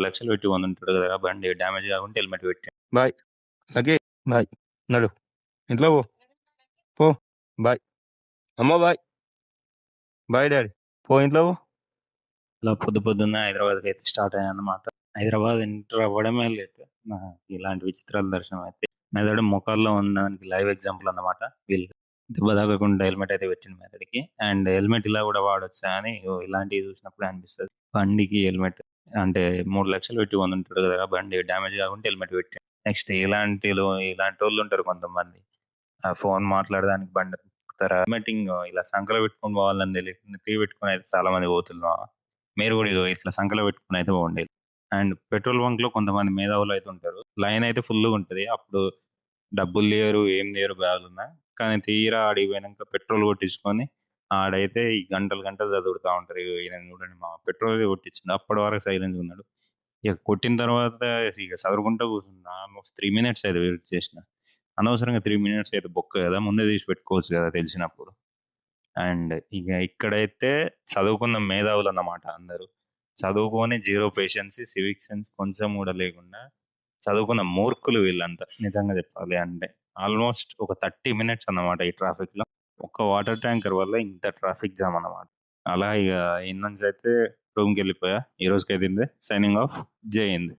లక్షలు పెట్టి కొనుంటాడు కదా బండి డ్యామేజ్ కాకుంటే హెల్మెట్ పెట్టి. బాయ్ లగే బాయ్ నడు ఇంట్లో పో పో బాయ్ అమ్మ బాయ్ బాయ్ డాడీ పో ఇంట్లో పో. ఇలా పొద్దున్న హైదరాబాద్కి అయితే స్టార్ట్ అయ్యాయి అన్నమాట. హైదరాబాద్ ఎంటర్ అవ్వడమే లేట్. ఇలాంటి విచిత్రాల దర్శనం అయితే మెదడు మొక్కల్లో ఉన్నదానికి లైవ్ ఎగ్జాంపుల్ అన్నమాట. వీళ్ళు దెబ్బ తాగకుండా హెల్మెట్ అయితే పెట్టింది మెదడికి. అండ్ హెల్మెట్ ఇలా కూడా వాడొచ్చా అని ఇలాంటివి చూసినప్పుడు అనిపిస్తుంది. బండికి హెల్మెట్ అంటే 3 లక్షలు పెట్టి కొనుంటాడు కదా బండి డ్యామేజ్ కాకుంటే హెల్మెట్ పెట్టి. నెక్స్ట్ ఇలాంటి వాళ్ళు ఉంటారు కొంతమంది. ఫోన్ మాట్లాడడానికి బండి హెల్మెటింగ్ ఇలా సంకలో పెట్టుకొని పోవాలని తెలియదు, ఫ్రీ పెట్టుకొని అయితే చాలా మంది పోతున్నారు. మీరు కూడా ఇగో ఇట్లా సంకలో పెట్టుకుని అయితే పోండి. అండ్ పెట్రోల్ బంక్ లో కొంతమంది మేధావులు అయితే ఉంటారు. లైన్ అయితే ఫుల్గా ఉంటది. అప్పుడు డబ్బులు లేరు, ఏం లేరు, బ్యాగులున్నా కానీ తీరా ఆడికి పోయినాక పెట్రోల్ కొట్టించుకొని ఆడైతే ఈ గంటలు గంటలు చదువుతా ఉంటారు. ఇగో ఈయన చూడండి మా పెట్రోల్ కొట్టించిండు, అప్పటి వరకు సైలెంట్ ఉన్నాడు. ఇక కొట్టిన తర్వాత ఇక చదువుకుంటూ కూర్చున్నా. ఆల్మోస్ట్ 3 minutes అయితే వెయిట్ చేసిన. అనవసరంగా 3 minutes అయితే బొక్క కదా, ముందే తీసి పెట్టుకోవచ్చు కదా తెలిసినప్పుడు. అండ్ ఇక ఇక్కడైతే చదువుకున్న మేధావులు అన్నమాట అందరూ. చదువుకొని జీరో పేషెన్సీ, సివిక్ సెన్స్ కొంచెం కూడా లేకుండా చదువుకున్న మూర్ఖులు వీళ్ళంతా నిజంగా చెప్పాలి అంటే. ఆల్మోస్ట్ ఒక 30 minutes అన్నమాట ఈ ట్రాఫిక్ లో. ఒక్క వాటర్ ట్యాంకర్ వల్ల ఇంత ట్రాఫిక్ జామ్ అన్నమాట. అలా ఇక ఇన్నంచి అయితే రూమ్కి వెళ్ళిపోయా. ఈ రోజుకి అయితే సైనింగ్ ఆఫ్. జై హింద్.